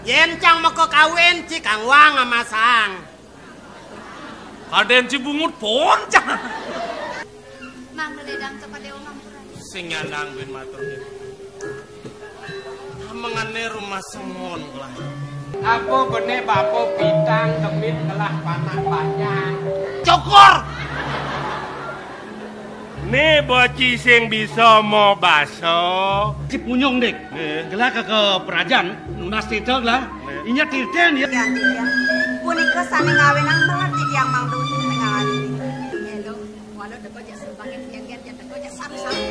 Yen cang meko kawin cikang wang amasang. Kaden cibungut poncang. Mang meledang cepat dewa mampuran. Sing nyandang bin matur. Mengane rumah sengon lah. Aku benih bapo bintang kemit kelah panak banyak. Cokor. Nih boci sing bisa mau baso. Si punyong dek, gelah ke perajan, lunas titel lah. Inya titen ya. Ya, ya. Punika sami ngawinang mengerti yang mang duni ngawin. Hello, walau deko jas sebagai gen-gen ya deko jas sami-sami.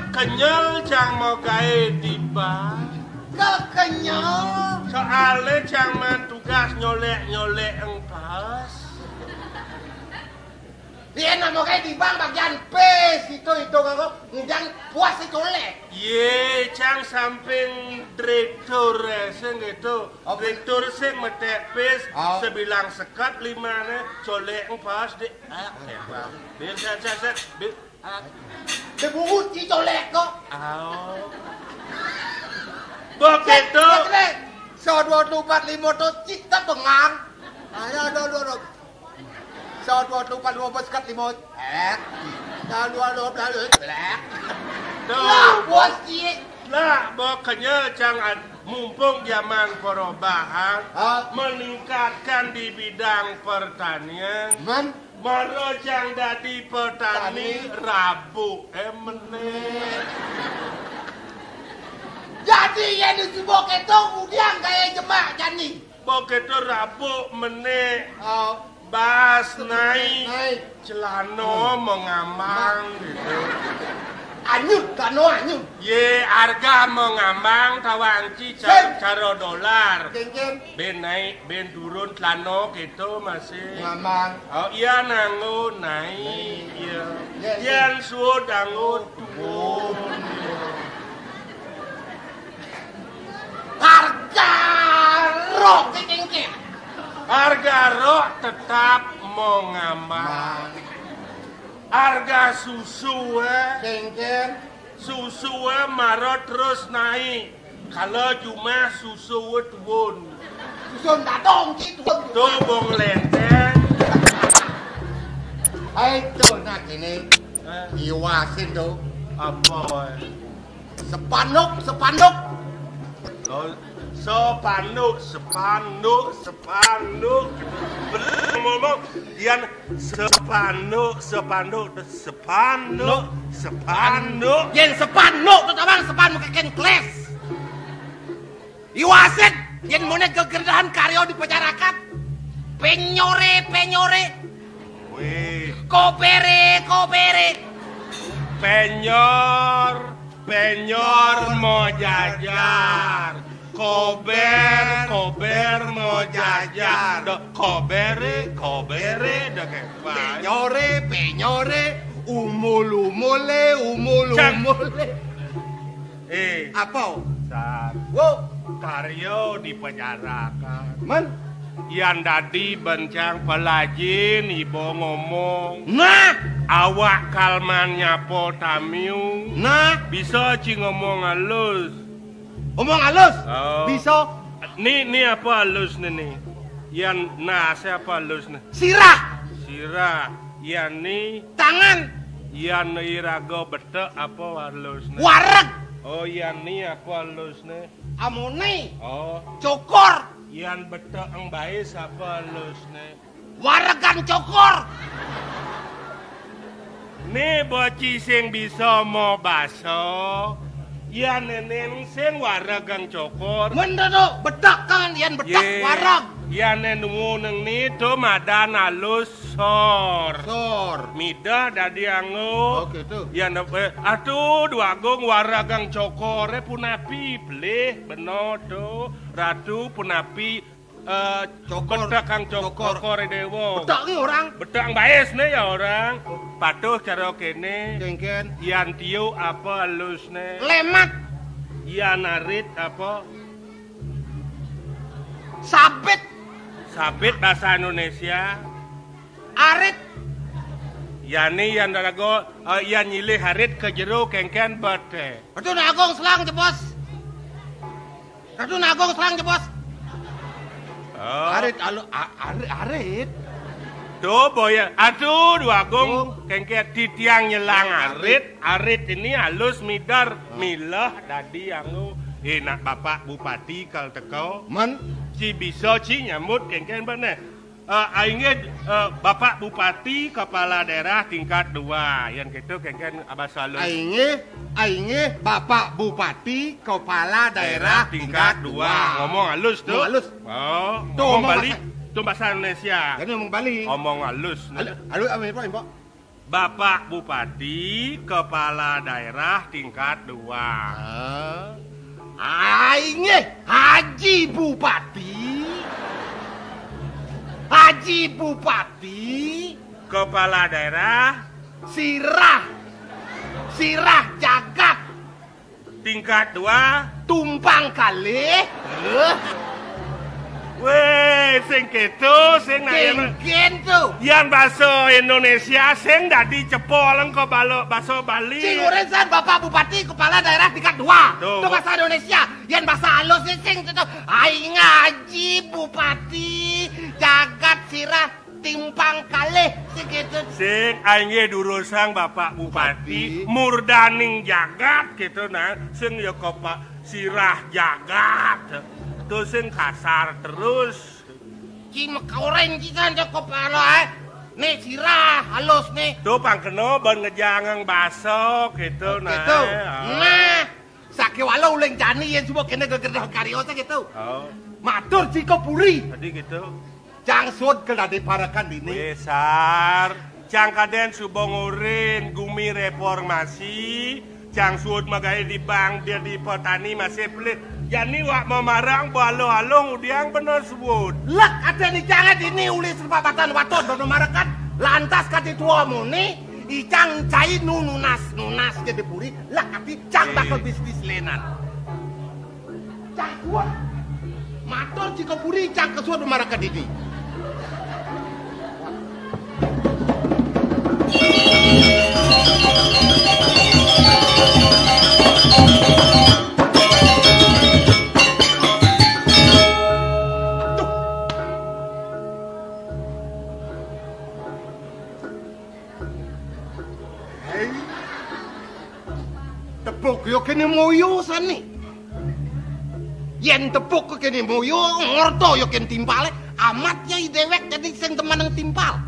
Kenyal cang mau gawe di bang. Kekenyal. Soalnya cang man tugas nyolek-nyolek engpas. Dia nak mau gawe di bang bagian pes itu kagak ngejang puas colek. Ye cang samping direktur sing gitu. Direktur sing metek pes sebilang sekat limane colek engpas dek. Biar saya Debungut ci colek kok. Begitu. So 24 tu cita bengang. Ayo. So 24 sekat 5. Lalu. Lah, bos ci. Lah, pokoknya jangan mumpung zaman perubahan meningkatkan di bidang pertanian. Maro jang dadi petani Rabu meneh. Jadi yang disebut itu udiang kayak jemak jani. Begitu Rabu meneh bas naik celano mengamang gitu. Anyut, kano anyut. Ye harga mengamang tawanci cara dolar. Ben naik, ben turun celano gitu masih. Ngamang. Oh iya nanggo naik, iya. Yang sudah nanggo turun. Harga rok kengkeng. Harga rok tetap mengambang. Harga susu kengkeng. Susu marot terus naik. Kalau cuma susu turun. Susu datong gitu. Tuh bong lenteng. Hai tuh nak ini. Iwasin tuh. Apa? Sepanduk. Sepanduk. Ngomong, Dian sepanduk. Yen sepanduk tuh abang sepanduk keken kles. Iwasin yen mone kegerdahan karyo di pajarakat. Penyore. Weh. Kopere. penyor mau jajar. Kober mau jajar. Kobere dah kayak Penyore, umul. Apa? Wow, Karyo dipenjarakan. Man, Yang tadi bencang pelajin ibu ngomong. nah, Awak kalman nyapo tamiu. nah, Bisa ci ngomong halus. omong halus. Oh. Bisa Ni apa halus nih? Yang siapa halus nih? sirah, Yang ni tangan, yang irago betek apa halus nih? wareg, Oh, yang ni apa halus nih? amone, Oh, cokor, yang betek ang baik siapa halus nih? waregan cokor. Ni boci sing bisa mau baso. Ya nenen sing waragang cokor. Mendodo bedak kan, yan bedak wareg. Ya nenemu neng ni to madan halus sor. Mida dadi anggo. Oh gitu. Ya atuh dua gong waragang cokore punapi bleh beno to. Ratu punapi bedak kang cokor dewo. Bedak ki orang. Bedak baes ne ya orang. Patuh cara kene. Kengken. Yan tiu apa halus ne? Lemat, Yan narit apa? sabit, Sabit bahasa Indonesia. arit, Yani yan dalago yan nyilih harit ke jero kengken bate. Ratu Nagong selang jebos. Oh. Arit. Tuh boya, aduh dua gong kengken titiang nyelang arit ini halus midar milah dadi anggo enak bapak bupati kal teko. Man, Ci bisa ci nyambut kengken bener. Aingnya bapak bupati kepala daerah tingkat 2 yang gitu kengken abas halus. aingnya Bapak Bupati Kepala Daerah tingkat 2. Ngomong halus tuh. Ngomong halus. Oh, Tuh, ngomong ngomong Bali. Itu bahasa Indonesia. Kan ngomong Bali. Ngomong halus. Halo, apa, Mbak? Bapak Bupati Kepala Daerah tingkat 2. Aingnya Haji Bupati Kepala Daerah Sirah Jagat tingkat 2. tumpang kalih. Weh, sing keto, sing Kengken tuh. yang bahasa Indonesia sing dadi cepol engko bahasa Bali. Sing urusan Bapak Bupati Kepala Daerah tingkat 2. Tuh. Itu bahasa Indonesia. Yang bahasa halus sing itu aing Haji Bupati Jagat Sirah timpang kalih sing gitu. Sing aing durusang Bapak Bupati murdaning jagat gitu nah. Sing ya Pak Sirah Jagat. Tuh sing kasar terus. Ki mekaoren kita kepala nih sirah halus nih. Tuh pangkeno ban ngejangang baso gitu nah. Gitu. Nah, sake walau leng jani yang semua kena gegerdah karyosa gitu. Oh, Matur Ciko Puri. tadi gitu. Jangsud kelade parakan dini. Besar, cangkaden subongurin gumi reformasi, cangsud magaya di bank dia di petani masih pelit. Yani wak memarang balo-halong udiang bener sebut. Lek ada ni jangan dini uli serbabatan watot dono marakan. Lantas kati tua muni icang cai nunas jadi puri. Lek kati cang bakal bisnis lenan. Cang kuat. Matur Ciko Puri cang kesuat marakan dini. Tepuk yo kene moyo sani. Yen tepuk kene moyo ngorto yo kene timpale amatnya i dewek jadi sing teman timpal.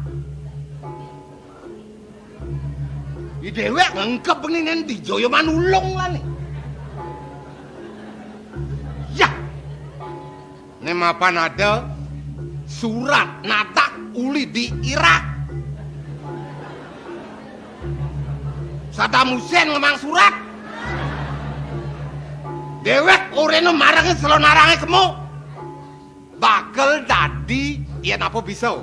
I dewek ngengkep ngenen di joyo manulung lah nih. Ya. Nema panada surat natak uli di Irak. Saddam Hussein ngemang surat. Dewek oreno marangi selonarange kemu. Bakal dadi yen apa bisa.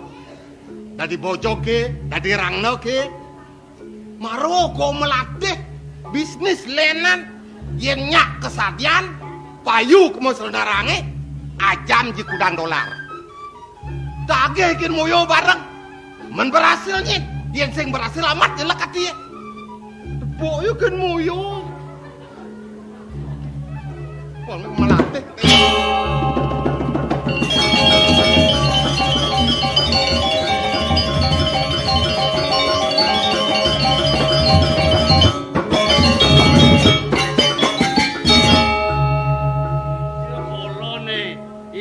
Dadi bojo ke, dadi rangno ke. Maro ko melatih bisnis lenan yen nyak kesadian payu kemu selonarange ajan $10 Tage kin moyo bareng. Men berhasil nyit. Yen sing berhasil amat jelek ati. Tepuk yo kin moyo. Wong melatih.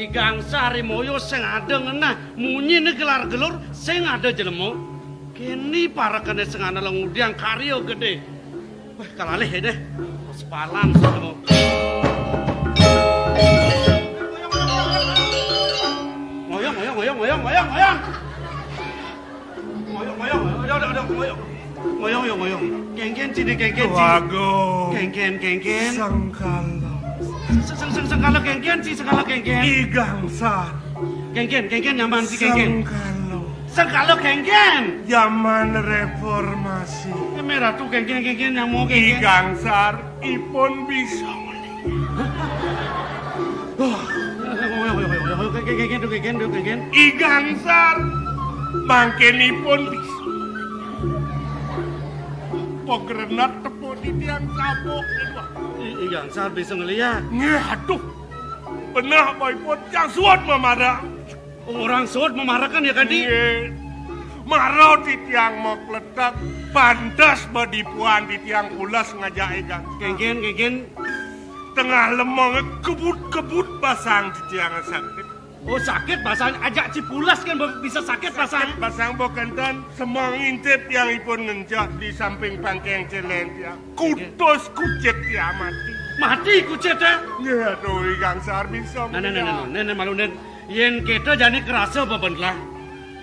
Gangsar moyo sing ada ngenah munyi ne gelar gelur sing ada jelemu kini para kene sing ana lengudiang karyo gede wah kalalih deh sepalan semua moyong kengken cini kengken wago kengken sangkalo sengkalo kengken si sengkalo kengken igangsa kengken nyaman si kengken sangkalo kengken zaman reformasi merah tuh kengken yang mau kengken igangsar ipun bisa kengken igangsar mangkenipun bisa pogrenat tepuk di tiang sabuk igangsar bisa ngeliat aduh benar boypun yang suat memarah orang suat memarahkan ya kan di marah di tiang mau letak pantas badipuan di tiang ulas ngajak ikan kengken tengah lemong kebut pasang di tiang sakit oh sakit pasang ajak cipulas kan bisa sakit pasang bokantan semang intip yang ipun ngencah di samping pangkeng celen tiang kutus kucet tiang mati kucet ya aduh ikan sar bisa nenek malu nen yen kita jadi kerasa bebenlah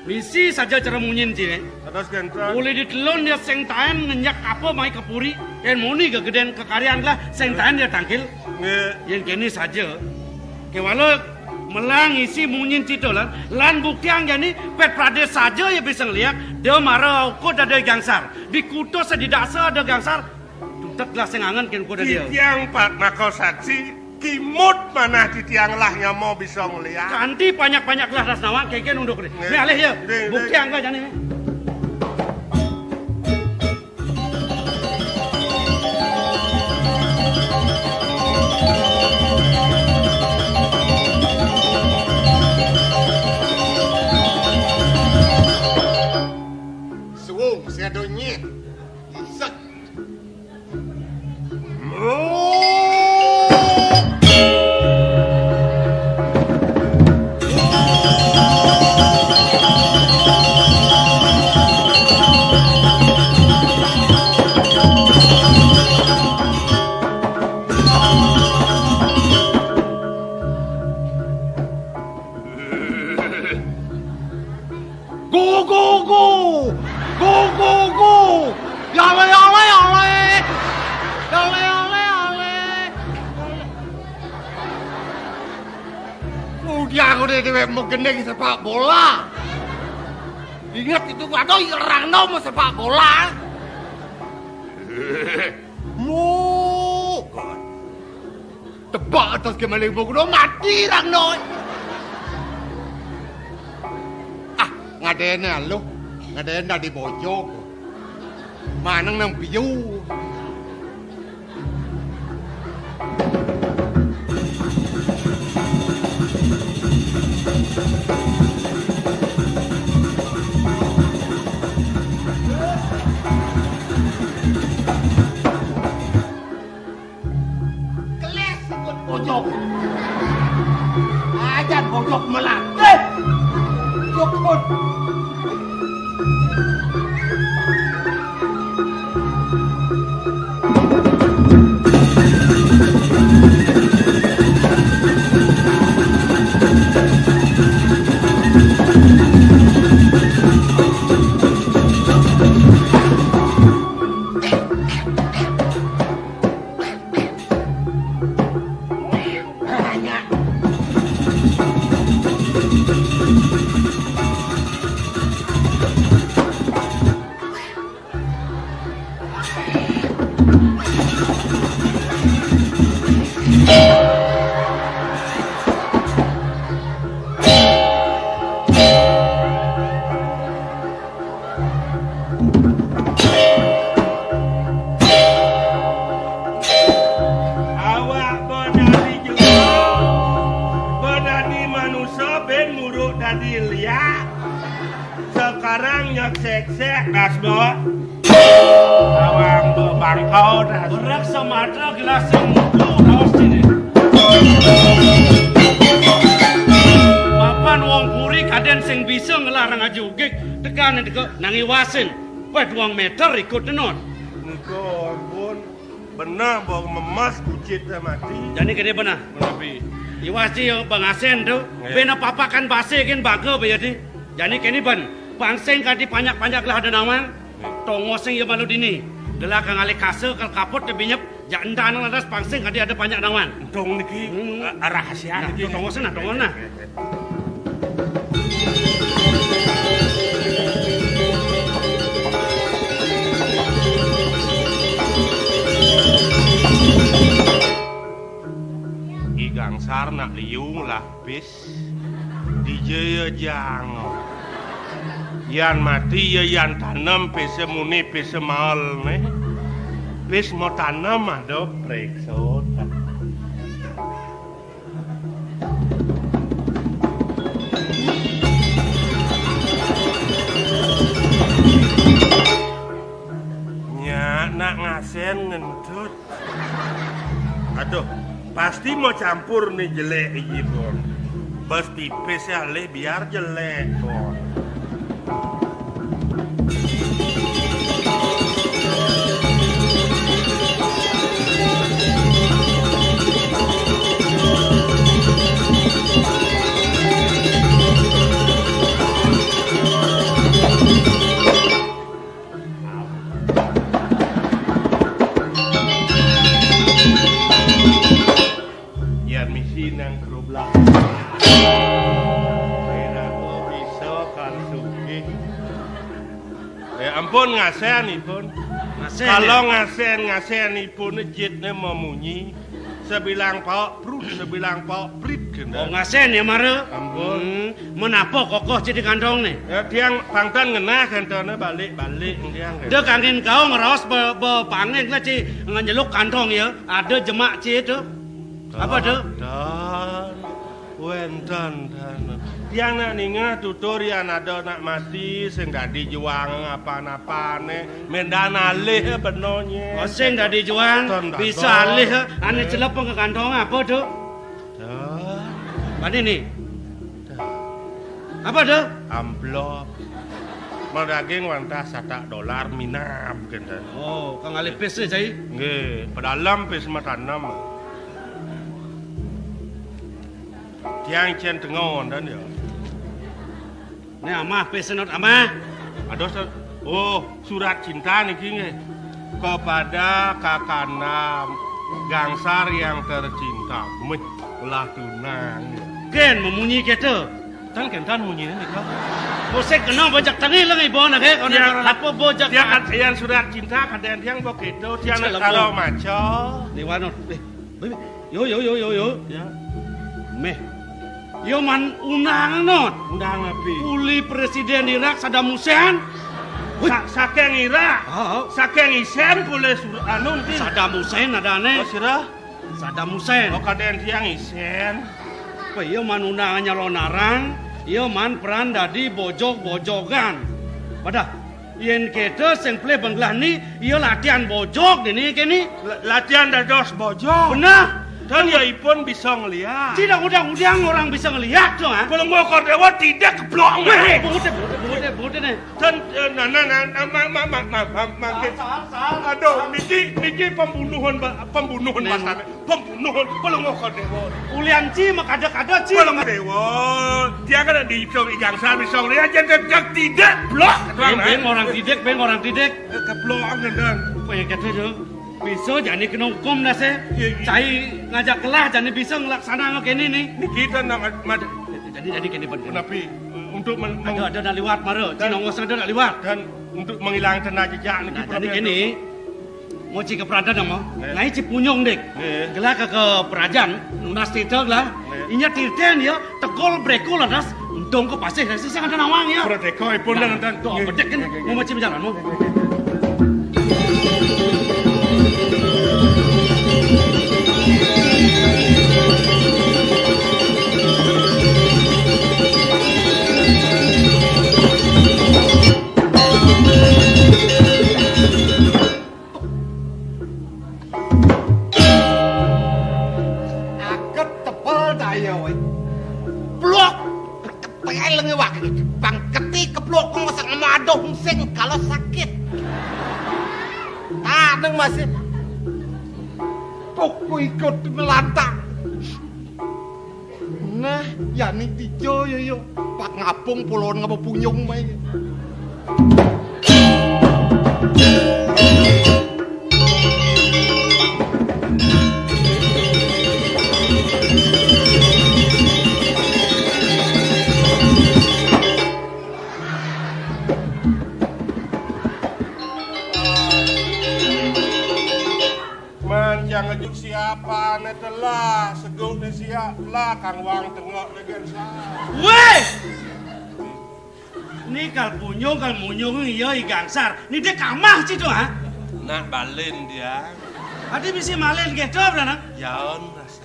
misi saja cara munyin cine atas ganteng boleh ditelon dia seng tahan ngenyak apa mai kepuri yen moni kegedean kekarian lah seng tahan dia tangkil yen kini saja kewalo melang isi munyin cito lan bukti yang jadi pet prades saja ya bisa ngeliat dia marah kok ada gangsar di kuto sedidasa ada gangsar tuteklah sengangan ken kok ada dia tiang pak nakau saksi kimut mana di tiang lahnya mau bisa ngeliat kanti banyak lah rasnawa keken unduk deh ini alih ya bukti yang gak jadi Sedonyet isek mau gendeng sepak bola. Ingat itu waduh Rangno mau sepak bola. Mu. Tebak atas kemaling bogo mati Rangno. Ah, ngadene lu. Ngadene di bojo. Manang nang piyu. Ajan bojok melatih. Cukup. ya. Sekarang nyek-sek das bawa. Awang bangkau das. Berak semata gelas semulu raos sini. Mapan wong puri kaden sing bisa ngelarang aja ugik tekan nangi wasin. Wah 2 meter ikut tenon. Niko ampun. Benar bawa memas kucit mati. Jadi kene benar. Menapi. Iwasi yang bangasen tu. Bena papakan base kan baga bayadi. Jadi kene ban. Pangseng kadi panjak-panjak lah ada nama. Tongoseng ya malu dini. Delah kang ale kase kal kapot te binyep. Jak endan landas pangseng kadi ada banyak nawan. Tong niki rahasia niki. Tongoseng nah, tongos nah. Gangsar nak liung lah pis dijaya jango yan mati ya yan tanam pis muni pis mal nih pis mau tanam ada preksot nya nak ngasen ngentut aduh pasti mau campur nih jelek iki bon. Bas tipis ya le biar jelek bon. Nang kerublak Pera bisa kan suki ampun ngasen ipun kalau ngasen ipun jitnya memunyi sebilang pak prut sebilang pak prit oh ngasen ya mare ampun menapa kokoh jadi kantong nih tiang pangtan ngena kantongnya balik tiang dia kangen kau ngeraos pangen lah ci ngenyeluk kantong ya ada jemak ci itu apa tuh? Dan wendan tiang nak ninga tutorian ada nak mati sing dadi juang apa-apa ne mendana alih benonya oh sing dadi juang bisa alih ane celepeng ke kantong apa tuh? Bani nih apa tuh? Amplop Madaging wantah $1 minap gitu. Oh, kang alih pes cai? Nggih, pedalam pes matanam. Tiang cen tengon dan ya. Ini amah pesenot amah. Ada surat cinta niki nggih kepada kakana gangsar yang tercinta. Ulah tunang. Ken memunyi kita. Tan kentan munyi nih kau. Bosek kenal bojak tangi lang ibu nak kau nak apa bojak? Tiang yang surat cinta kadang tiang begitu tiang kalau maco. Ni wanot. Yo. Ya. Meh. Yo man unang not. Undang api. Uli Presiden Irak Saddam Hussein. Saking Irak. Saking Isen pule anu ti. Saddam Hussein ada ne. Oh sirah. Saddam Hussein. Oh kadang tiang Isen. Apa yo man unang nyalonarang. Yo man peran dadi bojog-bojogan. Pada yen kita sing play banglah ni yo latihan bojog ni kini. Latihan dados bojog. Benar. Dan ya ipun bisa ngelihat. Tidak udang-udang orang bisa ngelihat dong. Kalau mau kordewa tidak keblok. Bude nih. Dan aduh, niki pembunuhan pasar. Pembunuhan kalau mau kordewa. Ulianci makada-kada ci. Kalau kordewa, dia kan di gangsal bisa ngelihat jadi tidak blok. Ben orang tidak. Keblok ngendang. Apa yang kata itu? Bisa jadi kena hukum dah saya. Cai ngajak kelah jadi bisa ngelaksana kini nih. Ini kita nak jadi kini benar. Tapi untuk ada nak liwat mara. Cina ngos ada nak liwat. Dan untuk menghilangkan jejak ni. Jadi kini mau cik keperadaan nama. Ngai cik punyong dek. Gelah ke perajaan. Nunas titel lah. Inya tirten ya. Tegol breko lah das. Untung ke pasir. Saya ada nawang ya. Berdeko pun dan. Tuh bedek kan. Mau macam berjalan mau. dong sing kalau sakit. Neng masih tuku ikut melantang. Nah, ya nih tijo yo pak ngapung pulon ngapa punyung mai. Jangan juk siapa netelah seguk ni siap lah kang wang tengok dengan saya. Weh! Ni kal munyung iya igangsar. Ni dia kamah citu ha? Nak balen dia. Ade misi malen kedo berana? Yaon rasa.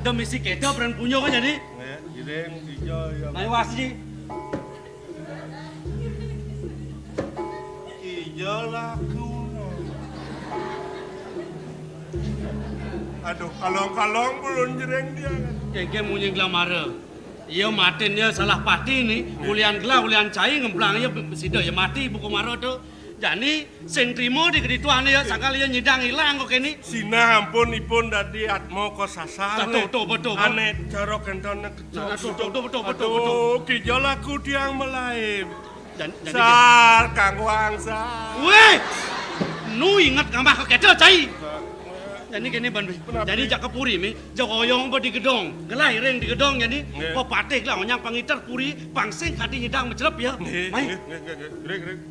Do misi kedo beran punyung aja ni. Ya, ireng tijo ya. Mai wasji. Ijo laku. Aduh, kalong-kalong belum jereng dia kan. Keke munyung glamara. Iya matin ya salah pati ni. Ulian gela, ulian cai ngemplang ya sida ya mati buku maro tu. Jadi sing trimo di kedituan ya sakali ya nyidang hilang kok kene. Sina ampun ipun dadi atmo ko sasar. Betul. Ane cara kentone keco. Betul. Kijo laku tiang melaim. Jadi Sar kang wangsa. weh. Nu ingat kamah ke kedo cai. Jadi kene ban jadi jak kepuri mi jokoyong ba di gedong gelai reng di gedong jadi po patik lah onyang pangiter puri pangsing kati nyidang mecelep ya mai Rek.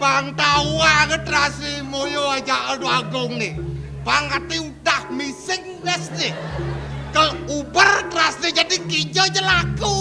Bang tahu banget rasi moyo aja adu agung nih. Bang kati udah missing des nih. Kalau uber keras nih jadi kijo aja laku.